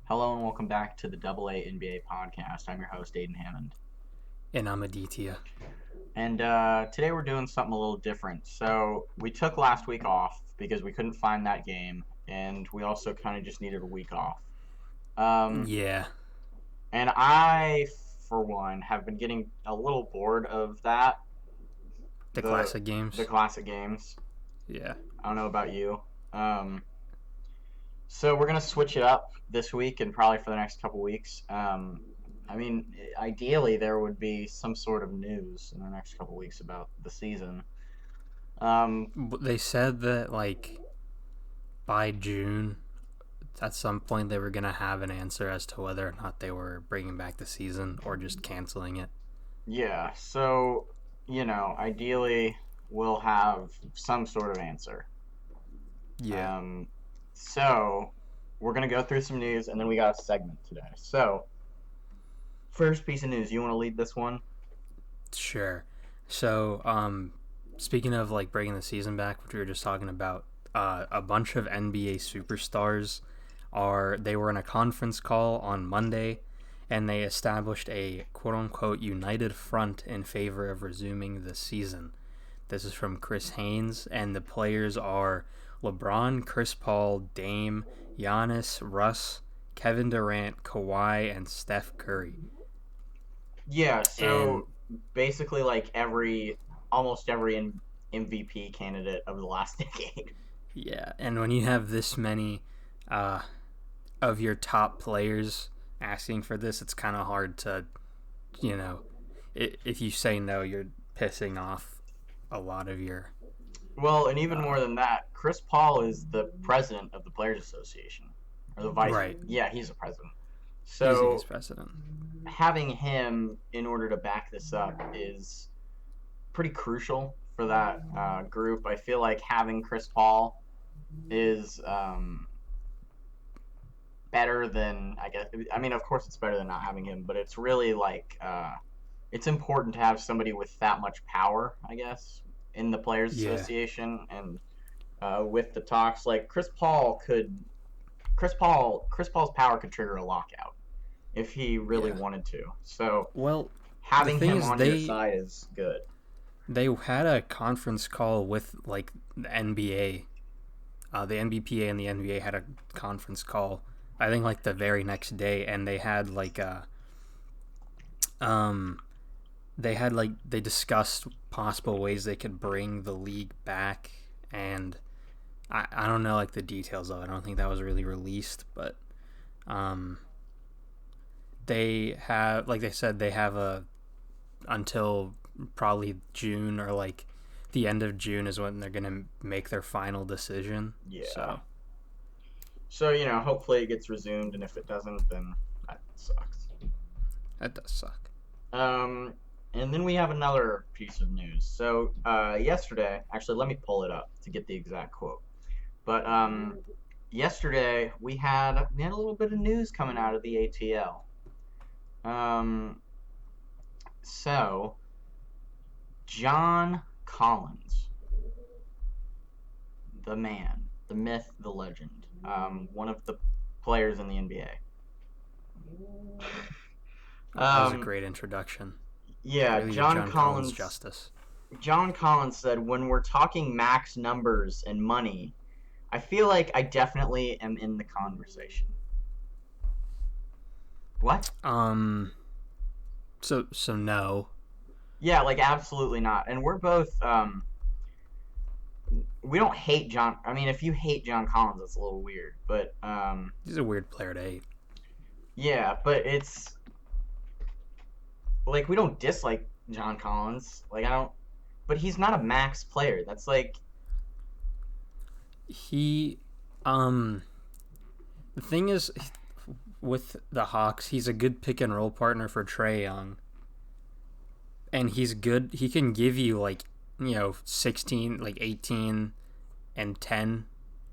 Hello and welcome back to the AA NBA podcast. I'm your host, Aiden Hammond. And I'm Aditya. And today we're doing something a little different. So we took last week off because we couldn't find that game, and we also kind of just needed a week off. Um, Yeah, and I, for one, have been getting a little bored of that, the the classic the games. classic games. Yeah. I don't know about you. Um, So we're gonna switch it up this week and probably for the next couple weeks. I mean, ideally there would be some sort of news in the next couple weeks about the season. Um, They said that, like, by June, at some point, they were going to have an answer as to whether or not they were bringing back the season or just canceling it. yeah. So ideally we'll have some sort of answer. Yeah. Um, so we're gonna go through some news and then we got a segment today. So first piece of news, you want to lead this one? Sure. So, speaking of, like, bringing the season back, which we were just talking about, a bunch of NBA superstars they were in a conference call on Monday, and they established a quote-unquote united front in favor of resuming the season. This is from Chris Haynes, and the players are LeBron, Chris Paul, Dame, Giannis, Russ, Kevin Durant, Kawhi, and Steph Curry. Yeah. And So basically, like almost every MVP candidate of the last decade. yeah, and when you have this many uh, of your top players asking for this, it's kind of hard to, you know, if you say no, you're pissing off a lot of your. Well, and even Uh, more than that, Chris Paul is the president of the Players Association, or the vice. right. Yeah, he's the president. He's So president. having him in order to back this up is pretty crucial for that group. I feel like having Chris Paul is better than I guess. I mean, of course, it's better than not having him, but it's really like it's important to have somebody with that much power, I guess, in the Players Yeah. Association and with the talks. Like Chris Paul's power could trigger a lockout if he really Yeah. wanted to. So Well, the having thing him is, on your side is good. they had a conference call with like the NBA. The NBPA and the NBA had a conference call. I think like the very next day, and they had like um they discussed possible ways they could bring the league back, and I don't know like the details of it. I don't think that was really released, but um they have, like they said, they have a until probably June, or like the end of June is when they're gonna make their final decision. Yeah. So So hopefully it gets resumed, and if it doesn't, then that sucks. that does suck. Um, and then we have another piece of news. So yesterday, actually, let me pull it up to get the exact quote. But yesterday we had a little bit of news coming out of the ATL. Um, so John Collins, the man, the myth, the legend, one of the players in the NBA. That was a Um, great introduction. yeah, Really did John Collins justice. John Collins said, when we're talking max numbers and money, I feel like I definitely am in the conversation. What? Um. So no. Yeah, like absolutely not. And we're both we don't hate John. I mean, if you hate John Collins, it's a little weird. But He's a weird player to hate. yeah, but it's like we don't dislike John Collins. Like I don't, but he's not a max player. That's like He, um, the thing is, with the Hawks, he's a good pick and roll partner for Trae Young, and he's good. He can give you like 16, like 18, and 10.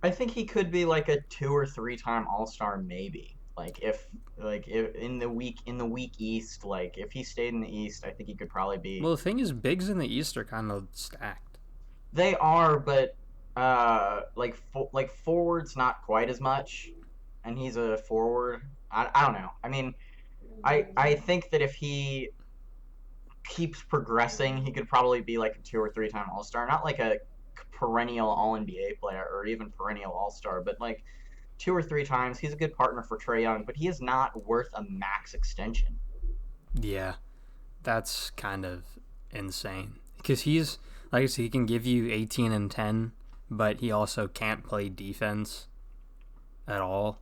I think he could be like a 2 or 3 time All Star maybe. If in the weak East, like if he stayed in the East, I think he could probably be. Well, the thing is, bigs in the East are kind of stacked. They are, but like forwards not quite as much, and he's a forward. I don't know. I mean, I think that if he keeps progressing, he could probably be like a 2 or 3 time All Star, not like a perennial All NBA player or even perennial All Star, but like 2 or 3 times. He's a good partner for Trae Young, but he is not worth a max extension. Yeah, that's kind of insane because he's like I said, he can give you 18 and 10, but he also can't play defense at all.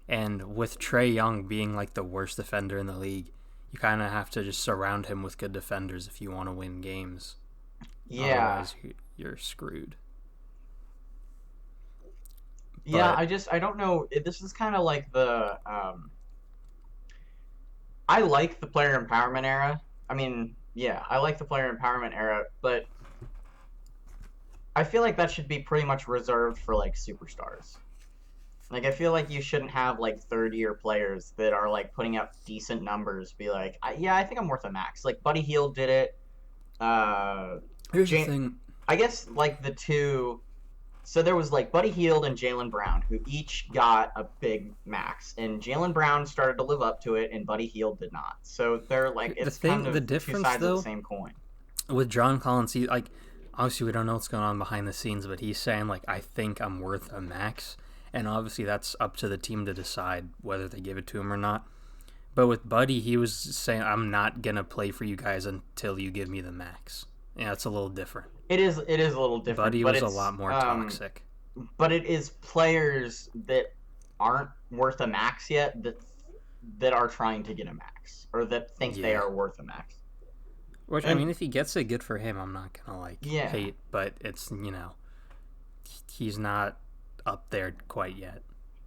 And with Trae Young being like the worst defender in the league, you kind of have to just surround him with good defenders if you want to win games. Yeah, Otherwise, you're screwed. yeah. But I don't know. This is kind of like the I like the player empowerment era. I mean, yeah, I like the player empowerment era, but I feel like that should be pretty much reserved for like superstars. Like I feel like you shouldn't have like third-year players that are like putting up decent numbers. Be like, yeah, I think I'm worth a max. Like Buddy Hield did it. Uh, here's the Jane, thing. I guess like the two. So there was like Buddy Hield and Jaylen Brown, who each got a big max, and Jaylen Brown started to live up to it, and Buddy Hield did not. So they're like, it's kind The of two difference sides of the though same coin. with John Collins, he like obviously we don't know what's going on behind the scenes, but he's saying like I think I'm worth a max, and obviously that's up to the team to decide whether they give it to him or not. But with Buddy, he was saying I'm not gonna play for you guys until you give me the max. Yeah, it's a little different. It is a little different, Buddy but was a lot more toxic. it is players that aren't worth a max yet that are trying to get a max or that think they Yeah. are worth a max. Which I And mean, if he gets it, good for him. I'm not gonna like yeah, hate, but it's he's not up there quite yet.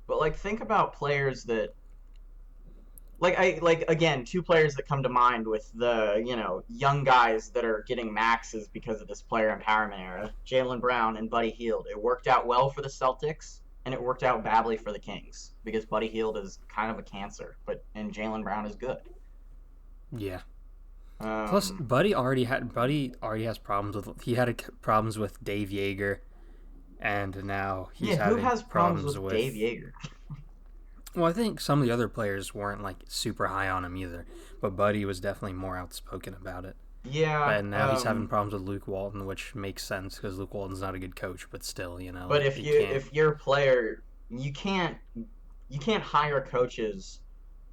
but like think about players that like again, two players that come to mind with the young guys that are getting maxes because of this player empowerment era: Jaylen Brown and Buddy Hield. It worked out well for the Celtics, and it worked out badly for the Kings because Buddy Hield is kind of a cancer, and Jaylen Brown is good. Yeah. Plus, Um, Buddy already has problems with he had problems with Dave Yeager, and now he's yeah, who having has problems problems with Dave with. Yeager? Well, I think some of the other players weren't like super high on him either, but Buddy was definitely more outspoken about it. Yeah, And now he's having problems with Luke Walton, which makes sense because Luke Walton's not a good coach, but still, but like, if he you can't. if you're a player, you can't hire coaches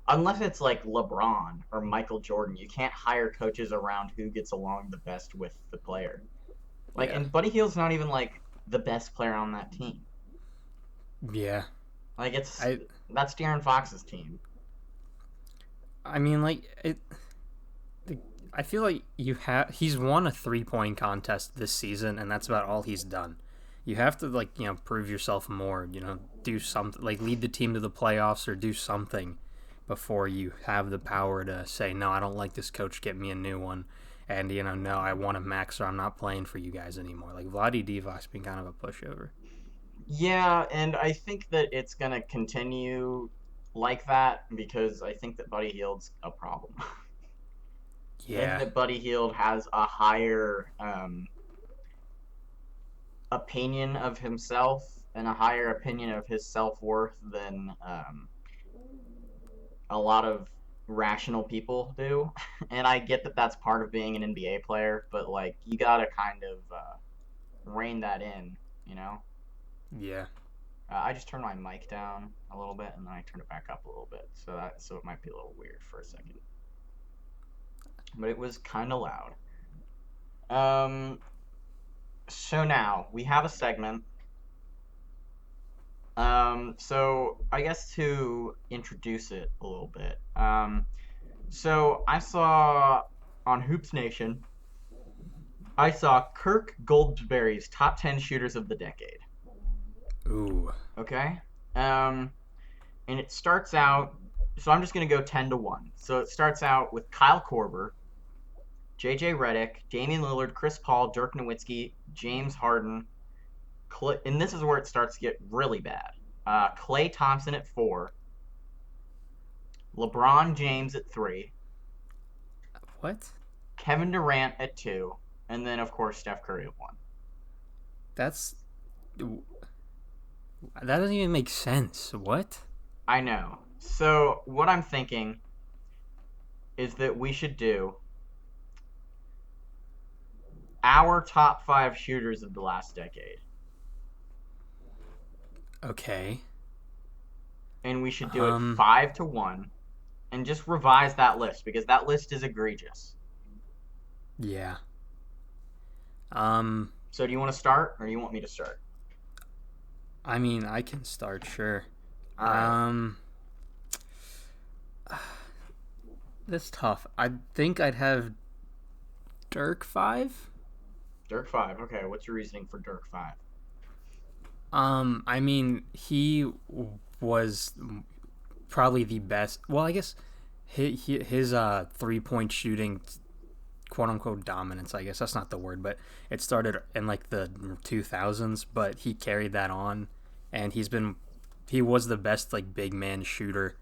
unless it's like LeBron or Michael Jordan. You can't hire coaches around who gets along the best with the player. Like, Yeah, and Buddy Hield's not even like the best player on that team. yeah. Like, it's I that's De'Aaron Fox's team. I mean, like I feel like he's won a 3-point contest this season, and that's about all he's done. You have to like prove yourself more. Do something like lead the team to the playoffs or do something before you have the power to say no. I don't like this coach. Get me a new one. And no, I want a max, or I'm not playing for you guys anymore. Like Vlade Divac's been kind of a pushover. Yeah, and I think that it's gonna continue like that because I think that Buddy Hield's a problem. I think Yeah, that Buddy Hield has a higher opinion of himself and a higher opinion of his self worth than a lot of rational people do. And I get that that's part of being an NBA player, but like you gotta kind of rein that in, you know. yeah. I just turned my mic down a little bit and then I turned it back up a little bit, so it might be a little weird for a second, but it was kind of loud. Um, so now we have a segment. So I guess to introduce it a little bit. So I saw on Hoops Nation, I saw Kirk Goldsberry's top 10 shooters of the decade. Ooh. Okay. And it starts out. So I'm just gonna go 10-1. So it starts out with Kyle Korver, J.J. Redick, Damian Lillard, Chris Paul, Dirk Nowitzki, James Harden, and this is where it starts to get really bad. Klay Thompson at 4, LeBron James at 3, What? Kevin Durant at 2, and then of course Steph Curry at 1. That's that doesn't even make sense. What? I know. So what I'm thinking is that we should do our top five shooters of the last decade, Okay. and we should do it Um. 5-1, and just revise that list because that list is egregious. Yeah. Um. So do you want to start, or do you want me to start? I mean, I can start. Sure. All right, Um. This tough. I think I'd have Dirk 5. Dirk five. Okay, what's your reasoning for Dirk five? I mean, he was probably the best. Well, I guess his 3-point shooting, quote unquote dominance. I guess that's not the word, but it started in like the 2000s. But he carried that on, and he was the best like big man shooter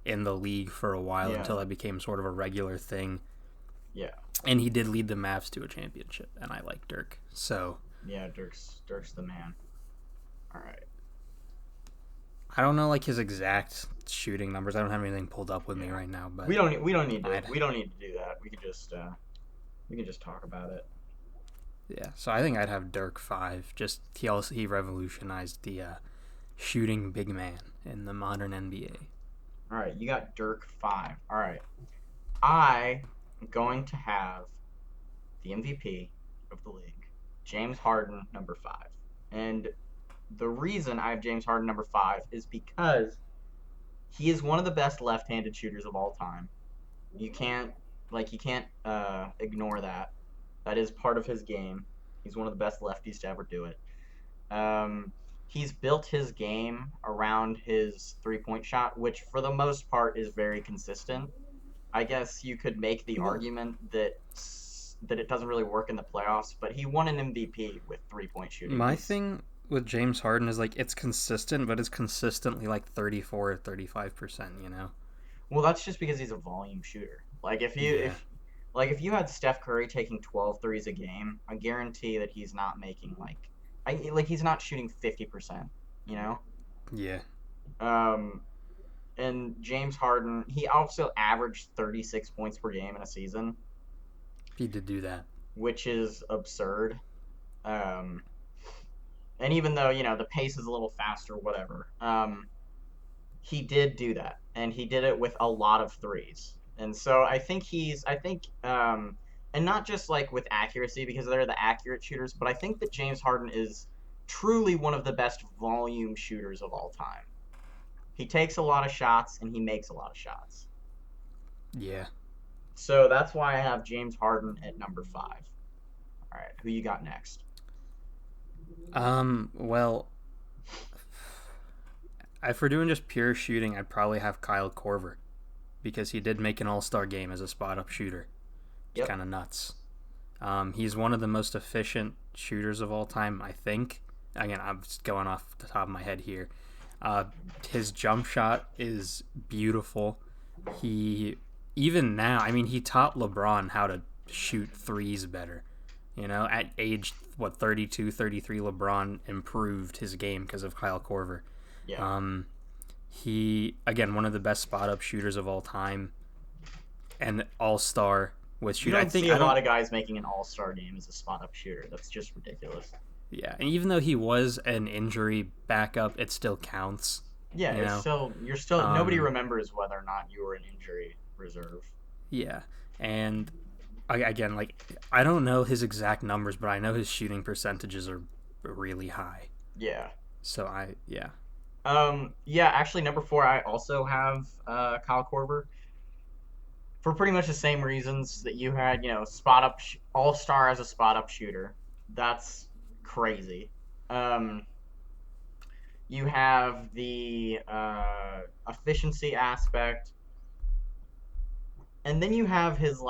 in the league for a while Yeah, until that became sort of a regular thing. yeah, And he did lead the Mavs to a championship, and I like Dirk. So yeah. Dirk's the man. All right. I don't know like his exact shooting numbers. I don't have anything pulled up with me Yeah. right now, but I'd We don't need to do that. We can just talk about it. yeah. So I think I'd have Dirk 5. Just he revolutionized the shooting big man in the modern NBA. All right, you got Dirk five. All right, I am going to have the MVP of the league, James Harden, number five. And the reason I have James Harden number five is because he is one of the best left-handed shooters of all time. You can't ignore that. That is part of his game. He's one of the best lefties to ever do it. He's built his game around his three-point shot, which for the most part is very consistent. I guess you could make the Well, argument that it doesn't really work in the playoffs, but he won an MVP with three-point shooting. my He's thing with James Harden is like it's consistent, but it's consistently like 34 or 35%, you know? Well, that's just because he's a volume shooter. Yeah. If you had Steph Curry taking 12 threes a game, I guarantee that he's not making he's not shooting 50%, you know? Yeah. Um and James Harden, he also averaged 36 points per game in a season, He did do that. which is absurd. Um and even though, the pace is a little faster, whatever. He did do that, and he did it with a lot of threes. And so I think, and not just like with accuracy because they're the accurate shooters, but I think that James Harden is truly one of the best volume shooters of all time. He takes a lot of shots and he makes a lot of shots. Yeah. So that's why I have James Harden at number five. All right, who you got next? Well, if we're doing just pure shooting, I'd probably have Kyle Korver because he did make an all-star game as a spot-up shooter. It's Yep. kind of nuts. He's one of the most efficient shooters of all time, I think. Again, I'm just going off the top of my head here. Uh, his jump shot is beautiful. He, even now, I mean, he taught LeBron how to shoot threes better. You know, at age, 32, 33, LeBron improved his game because of Kyle Korver. Yeah. Um, he, again, one of the best spot up shooters of all time and all star with You shoot. I don't think, see a I don't, lot of guys making an all-star game as a spot-up shooter. That's just ridiculous. yeah. And even though he was an injury backup, it still counts, Yeah, you know? you're still nobody Um, remembers whether or not you were an injury reserve. yeah. And again, like, I don't know his exact numbers, but I know his shooting percentages are really high. Yeah. So yeah. Yeah, actually number 4 I also have Kyle Korver for pretty much the same reasons that you had, spot up all-star as a spot up shooter. That's crazy. Um you have the efficiency aspect, and then you have his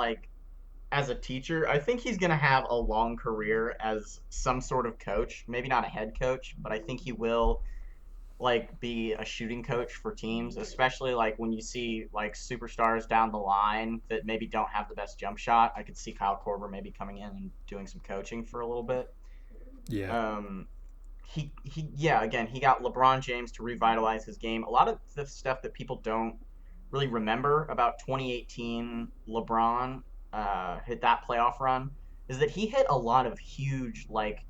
as a teacher. I think he's going to have a long career as some sort of coach, maybe not a head coach, but I think he will be a shooting coach for teams, especially when you see superstars down the line that maybe don't have the best jump shot. I could see Kyle Korver maybe coming in and doing some coaching for a little bit. Yeah. Um again, he got LeBron James to revitalize his game. A lot of the stuff that people don't really remember about 2018 LeBron hit that playoff run is that he hit a lot of huge, like,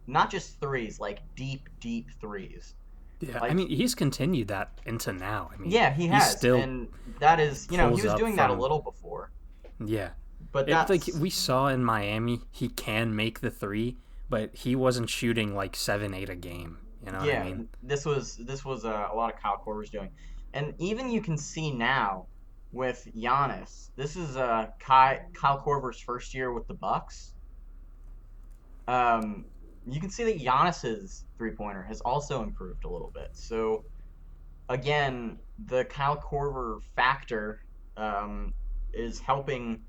not just threes, like deep threes. Yeah, I Like, mean, he's continued that into now. I mean, yeah, he he has, still and that is, he pulls was up doing that a from little before, yeah. but It like that's we saw in Miami, he can make the three, but he wasn't shooting like 7, 8 a game. You know what I yeah, mean? this was a lot of Kyle Korver's doing, and even you can see now with Giannis. This is Kyle Korver's first year with the Bucks. Um, you can see that Giannis's three pointer has also improved a little bit. So again, the Kyle Korver factor um, is helping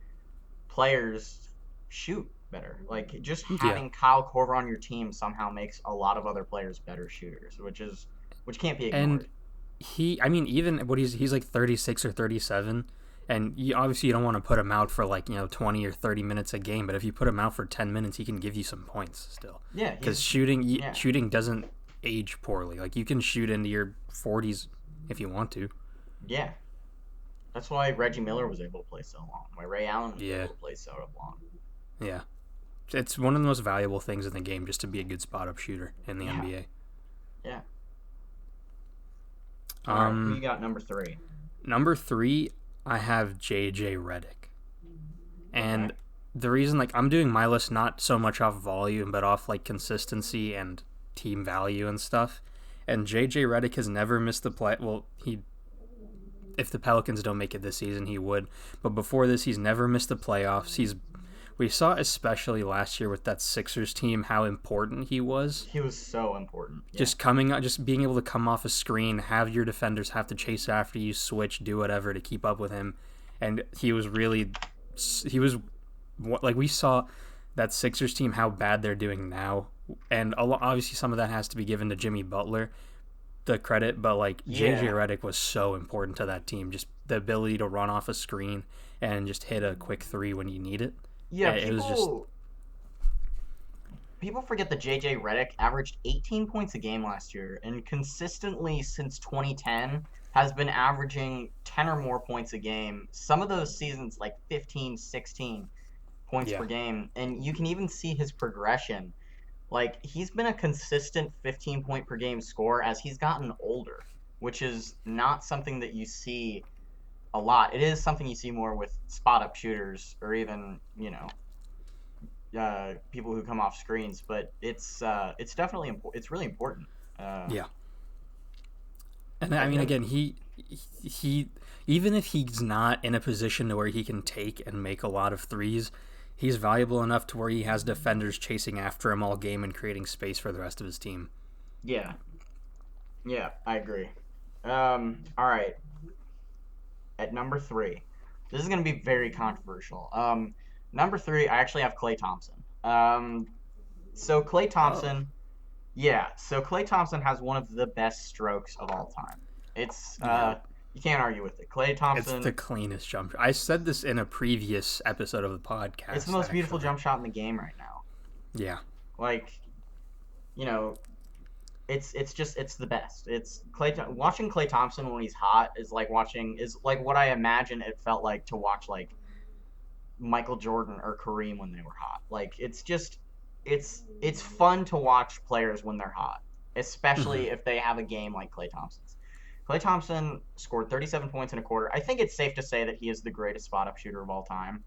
players shoot better. Like just Yeah, having Kyle Korver on your team somehow makes a lot of other players better shooters, which can't be and ignored. I mean, even what he's like 36 or 37, and obviously you don't want to put him out for like 20 or 30 minutes a game, but if you put him out for 10 minutes, he can give you some points still. Yeah, Because he's yeah, shooting doesn't age poorly. Like you can shoot into your 40s if you want to. yeah. That's why Reggie Miller was able to play so long. Why Ray Allen was Yeah, able to play so long. yeah. It's one of the most valuable things in the game just to be a good spot up shooter in the Yeah, NBA. yeah. All right, who you Um, got number three? Number three, I have JJ Redick. Okay. And the reason, like, I'm doing my list not so much off volume, but off like consistency and team value and stuff. And JJ Redick has never missed the play. Well, if the Pelicans don't make it this season, he would. But before this, he's never missed the playoffs. We saw especially last year with that Sixers team how important he was. He was so important. Yeah. Just being able to come off a screen, have your defenders have to chase after you, switch, do whatever to keep up with him, and he was like we saw that Sixers team how bad they're doing now, and obviously some of that has to be given to Jimmy Butler, the credit, but like JJ Yeah. Redick was so important to that team, just the ability to run off a screen and just hit a quick three when you need it. Yeah, It was just people forget that JJ Redick averaged 18 points a game last year and consistently since 2010 has been averaging 10 or more points a game. Some of those seasons like 15, 16 points yeah. per game, and you can even see his progression. Like he's been a consistent 15 point per game scorer as he's gotten older, which is not something that you see a lot. It is something you see more with spot up shooters or even, people who come off screens, but it's definitely it's really important. Uh, Yeah. And I I mean, think again, he even if he's not in a position to where he can take and make a lot of threes, he's valuable enough to where he has defenders chasing after him all game and creating space for the rest of his team. yeah, yeah, I agree. All right, at number three, this is gonna be very controversial. Number three, I actually have Klay Thompson. So Klay Oh, Thompson, yeah, so Klay Thompson has one of the best strokes of all time. It's yeah. you can't argue with it. Klay It's the Thompson, cleanest jump. I said this in a previous episode of the it's the podcast, most beautiful actually. jump shot in the game right now. Yeah. Like, you know, it's the best. It's watching Klay Thompson when he's hot is like what I imagine it felt like to watch like Michael Jordan or Kareem when they were hot. Like it's fun to watch players when they're hot, hmm especially if they have a game like Klay Thompson's. Klay Thompson scored 37 points in a quarter. I think it's safe to say that he is the greatest spot up shooter of all time.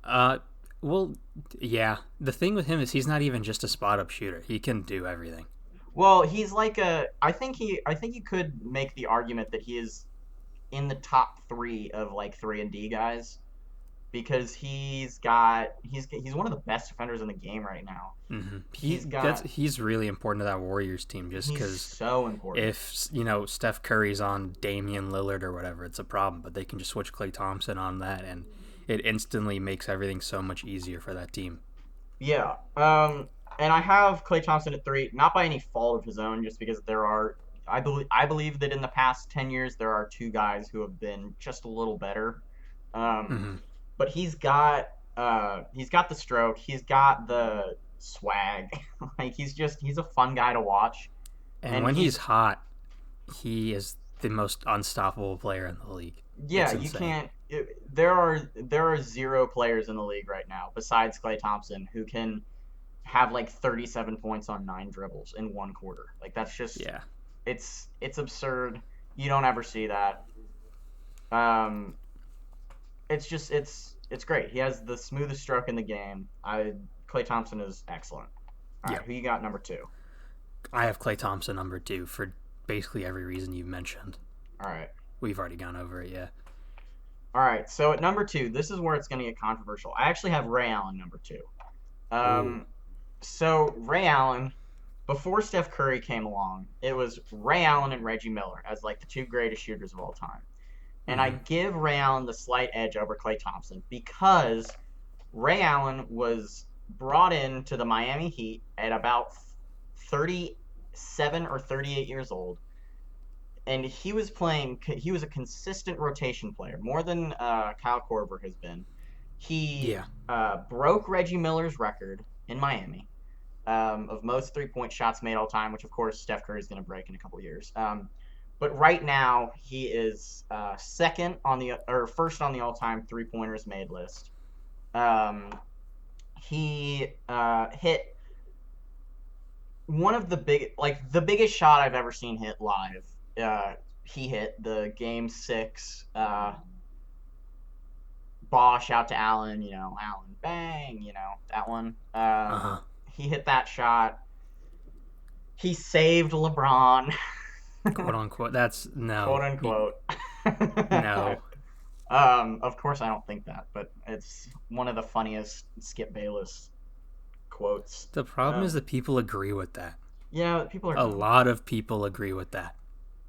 Uh, well, yeah. The thing with him is he's not even just a spot up shooter. He can do everything. Well, he's like I think you could make the argument that he is in the top 3 of like 3 and D guys because he's one of the best defenders in the game right now. He's got He's really important to that Warriors team just he's because so important. if Steph Curry's on Damian Lillard or whatever, it's a problem. But they can just switch Klay Thompson on that, and it instantly makes everything so much easier for that team. Yeah. And I have Klay Thompson at 3, not by any fault of his own, just because I believe that in the past 10 years there are two guys who have been just a little better. Um, hmm but he's got the stroke. He's got the swag. Like he's a fun guy to watch, And and when he's hot, he is the most unstoppable player in the league. yeah, It's you insane. can't. There are zero players in the league right now besides Klay Thompson who can have like 37 points on 9 dribbles in 1 quarter. Like that's just Yeah. it's absurd. You don't ever see that. Um, it's just it's great. He has the smoothest stroke in the game. Klay Thompson is excellent. All right, Yep. who you got number two? I have Klay Thompson number 2 for basically every reason you've mentioned. All right. We've already gone over it, yeah. All right, so at number two, this is where it's going to get controversial. I actually have Ray Allen number two. Ooh. Um, so Ray Allen, before Steph Curry came along, it was Ray Allen and Reggie Miller as like the two greatest shooters of all time. And I Mm-hmm. give Ray Allen the slight edge over Klay Thompson because Ray Allen was brought into the Miami Heat at about 37 or 38 years old, and he was a consistent rotation player, more than Kyle Korver has been. He Yeah. broke Reggie Miller's record in Miami of most 3-point shots made all time, which of course Steph Curry is going to break in a couple years. But right now he is first on the all-time 3-pointers made list. He hit one of the biggest shot I've ever seen hit live. He hit the game 6 Bosh out to Allen, Allen bang, that one. Uh-huh. He hit that shot. He saved LeBron, Quote unquote. That's no. quote unquote. No. Of course I don't think that, but it's one of the funniest Skip Bayless quotes. The problem is Um, that people agree with that. yeah, people are A dumb. lot of people agree with that.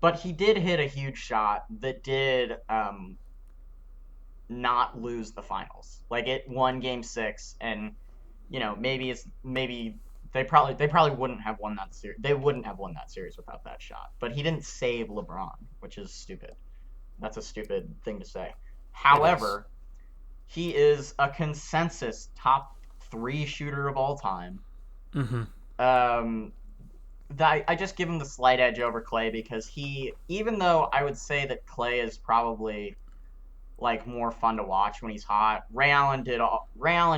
But he did hit a huge shot that did not lose the finals. Like it won Game 6, and maybe they probably wouldn't have won that series. They wouldn't have won that series without that shot. But he didn't save LeBron, which is stupid. That's a stupid thing to say. It is. However, he is a consensus top 3 shooter of all time. Mm-hmm. Um, I just give him the slight edge over Clay because even though I would say that Clay is probably like more fun to watch when he's hot, Ray Allen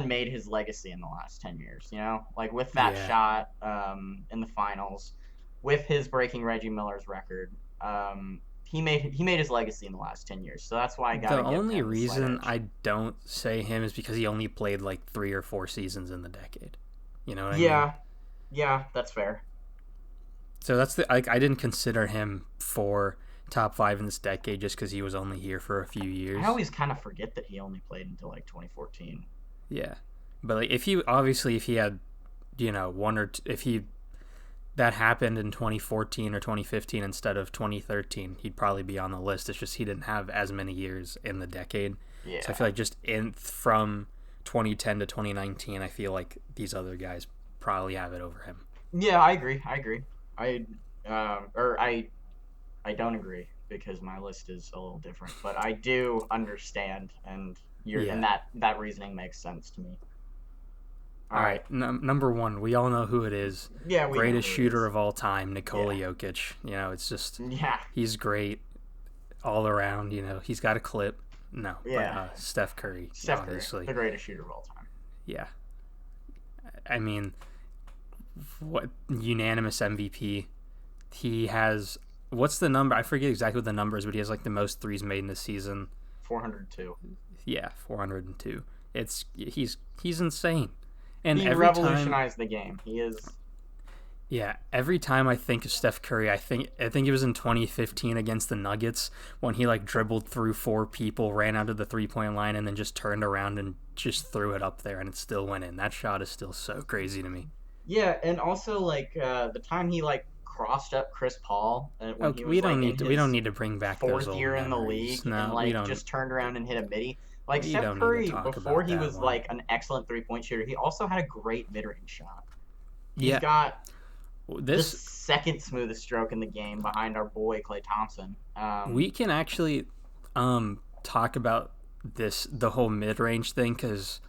made his legacy in the last 10 years, like with that Yeah. shot in the finals, with his breaking Reggie Miller's record. He made his legacy in the last 10 years, so that's why I gotta The give only him the slight reason edge. I don't say him is because he only played like 3 or 4 seasons in the decade. You know what I mean? Yeah, yeah, that's fair. So that's I didn't consider him for top 5 in this decade just because he was only here for a few years. I always kind of forget that he only played until like 2014. Yeah, but like if he had, if he that happened in 2014 or 2015 instead of 2013, he'd probably be on the list. It's just he didn't have as many years in the decade. Yeah. So I feel like just in from 2010 to 2019, I feel like these other guys probably have it over him. Yeah, I agree. I or I don't agree because my list is a little different, but I do understand, and Yeah. that reasoning makes sense to me. All right, number 1, we all know who it is. Yeah, we know Greatest who it shooter is. of all time, Nikola Yeah. Jokic. It's just Yeah, he's great all around. He's got a clip. No, yeah. but Steph Curry, Steph Curry, obviously. the greatest shooter of all time. Yeah, I mean, what unanimous MVP? He has what's the number? I forget exactly what the number is, but he has like the most threes made in the season. 402. Yeah, 402. He's insane. And He every time, revolutionized the game. He is. yeah, every time I think of Steph Curry, I think it was in 2015 against the Nuggets when he like dribbled through 4 people, ran out of the 3-point line, and then just turned around and just threw it up there, and it still went in. That shot is still so crazy to me. Yeah, and also like the time he like crossed up Chris Paul when Okay, he was like in we don't his need to bring back those fourth old year in the memories. league and No, we like don't. just turned around and hit a midi. Like We Steph don't need Curry to talk before about he that was one. like an excellent 3-point shooter, he also had a great mid-range shot. He's Yeah, got the this second smoothest stroke in the game behind our boy Klay Thompson. we can actually talk about the whole mid range thing because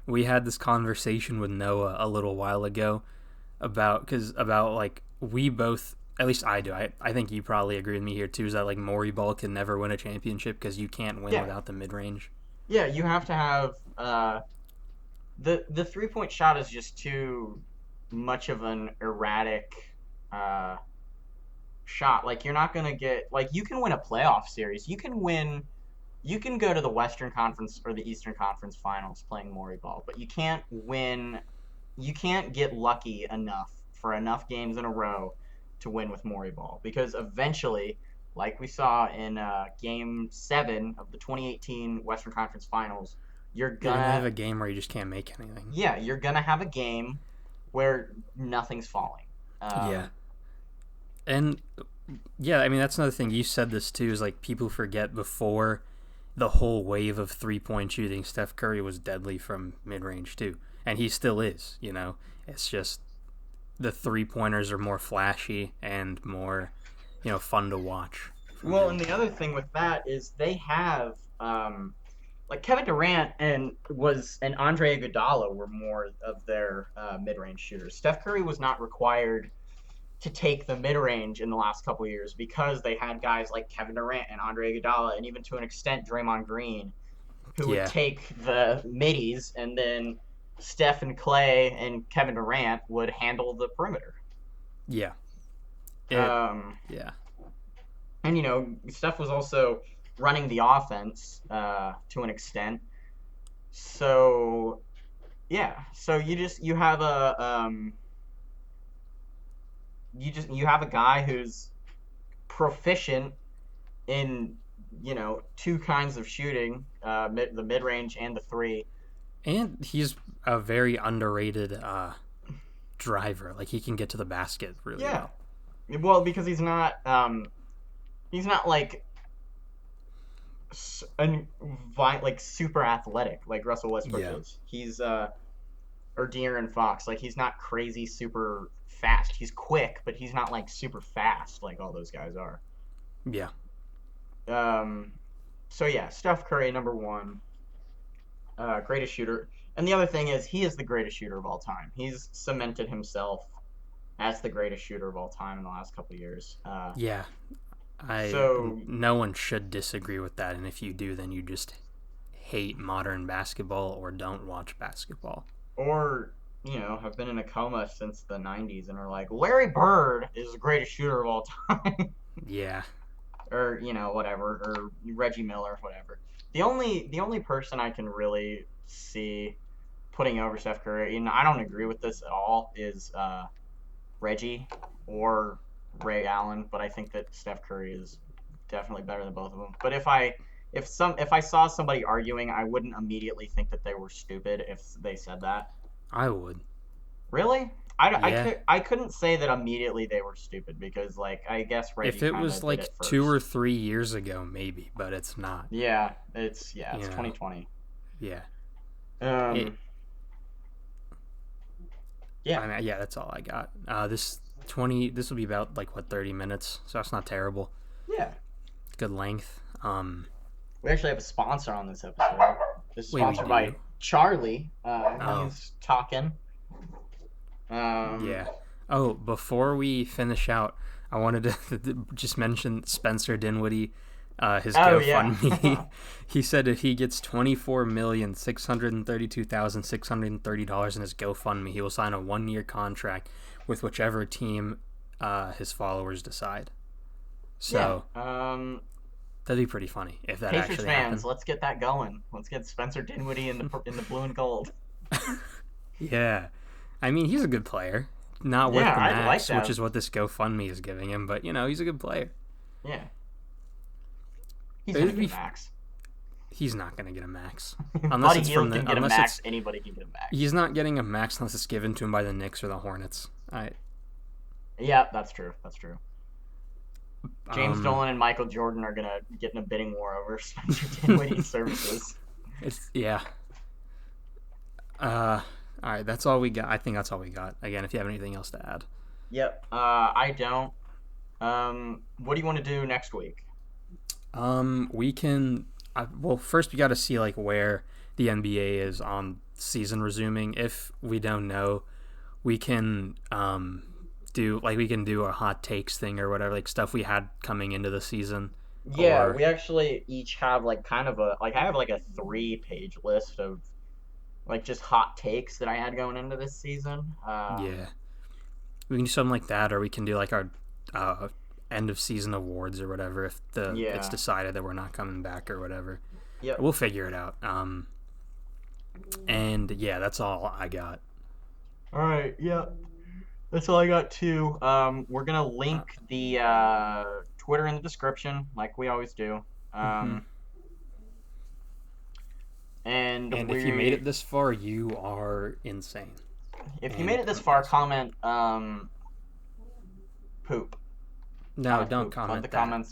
we had this conversation with Noah a little while ago about like we both, at least I do. I think you probably agree with me here too. Is that like Maury Ball can never win a championship because you can't win Yeah, without the mid range. yeah. You have to have the 3-point shot is just too much of an erratic uh, shot. Like you're not gonna get like you can win a playoff series. You can go to the Western Conference or the Eastern Conference Finals playing Maury Ball, but you can't win. You can't get lucky enough for enough games in a row to win with Maury Ball because eventually, like we saw in Game 7 of the 2018 Western Conference Finals, you're You're gonna have gonna a game where you just can't make anything. yeah you're gonna have a game where nothing's falling. Yeah, Um, and yeah, I mean that's another thing. You said this too. Is like people forget before the whole wave of 3-point shooting, Steph Curry was deadly from mid range too, and he still is. It's just the 3-pointers are more flashy and more, fun to watch from well, him. and the other thing with that is they have like Kevin Durant and Andre Iguodala were more of their mid-range shooters. Steph Curry was not required to take the mid-range in the last couple of years because they had guys like Kevin Durant and Andre Iguodala and even to an extent Draymond Green who would Yeah, take the middies and then Steph and Clay and Kevin Durant would handle the perimeter. yeah, it, Um, yeah, and Steph was also running the offense to an extent. So yeah, so you have you have a guy who's proficient in two kinds of shooting, the mid range and the three. and he's a very underrated driver. Like he can get to the basket really Yeah, well. well because he's not like like super athletic like Russell Westbrook Yeah, is. He's or De'Aaron Fox. Like he's not crazy super fast. He's quick, but he's not like super fast like all those guys are. yeah, Um, so yeah, Steph Curry number one, greatest shooter. And the other thing is he is the greatest shooter of all time. He's cemented himself as the greatest shooter of all time in the last couple of years. yeah. So No one should disagree with that, and if you do, then you just hate modern basketball or don't watch basketball. or have been in a coma since the 90s and are like Larry Bird is the greatest shooter of all time. Yeah, Or whatever, or Reggie Miller, whatever. The only person I can really see putting over Steph Curry, and I don't agree with this at all, is Reggie or Ray Allen, but I think that Steph Curry is definitely better than both of them. But if I saw somebody arguing, I wouldn't immediately think that they were stupid if they said that. I would. Really? Yeah, I couldn't say that immediately they were stupid because like I guess Reggie if it kind was of did like it 2 or 3 years ago, maybe, but it's not. it's You know, 2020. yeah. It. Um, yeah, I mean, yeah, that's all I got. This will be about like what 30 minutes, so that's not terrible. yeah. Good length. We actually have a sponsor on this episode. This is Wait, we sponsored do. by Charlie. Oh, He's talking. yeah. Um, Oh, before we finish out, I wanted to just mention Spencer Dinwiddie, his oh yeah. GoFundMe. He said if he gets $24,632,630 in his GoFundMe, he will sign a 1-year contract with whichever team his followers decide. Yeah. So that'd be pretty funny if that Pacers actually fans, happened. let's get that going. Let's get Spencer Dinwiddie in the blue and gold. Yeah, I mean he's a good player. Not worth Yeah, the I like max, which that. is what this GoFundMe is giving him, but he's a good player. Yeah, he's gonna It'd get be a max. He's not gonna get a max unless Buddy it's Hield from can the get a unless max. it's Anybody can get a max. he's not getting a max unless it's given to him by the Knicks or the Hornets. Yeah, that's true. That's true. James Um Dolan and Michael Jordan are gonna get in a bidding war over Spencer Dinwiddie's services. it's yeah. All right, that's all we got. I think that's all we got. Again, if you have anything else to add. Yep. I don't. What do you want to do next week? We can well, first we got to see like where the NBA is on season resuming. If we don't know, we can we can do a hot takes thing or whatever, like stuff we had coming into the season, Yeah, or we actually each have like kind of a like I have like a 3-page list of like just hot takes that I had going into this season. yeah, we can do something like that, or we can do like our uh, end of season awards or whatever if it's Yeah. decided that we're not coming back or whatever. Yep. We'll figure it out. And yeah, that's all I got. All right. Yep. That's all I got too. We're gonna Uh, link the Twitter in the description, like we always do. hmm Um, and And if you made it this far, you are insane. if you made And it this far, comment poop. no, Comment don't poop. comment that.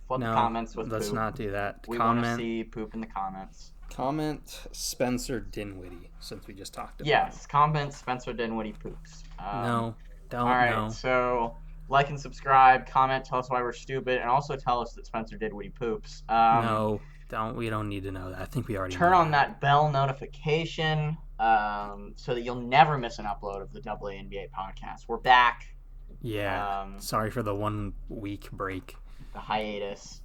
Flood the No, comments with let's poop. not do that. We want to see poop in the comments. Comment Spencer Dinwiddie, since we just talked about Yes, comment Spencer Dinwiddie poops. him. No, All don't. right, No. so like and subscribe, comment, tell us why we're stupid, and also tell us that Spencer Dinwiddie poops. No, don't. We don't need to know that. I think we already Turn know on that bell notification so that you'll never miss an upload of the NBA podcast. We're back. Yeah. Sorry for the 1 week break. The hiatus.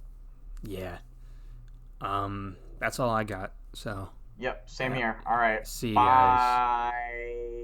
Yeah. That's all I got. So. Yep, same Yeah. here. All right. See you guys. Bye.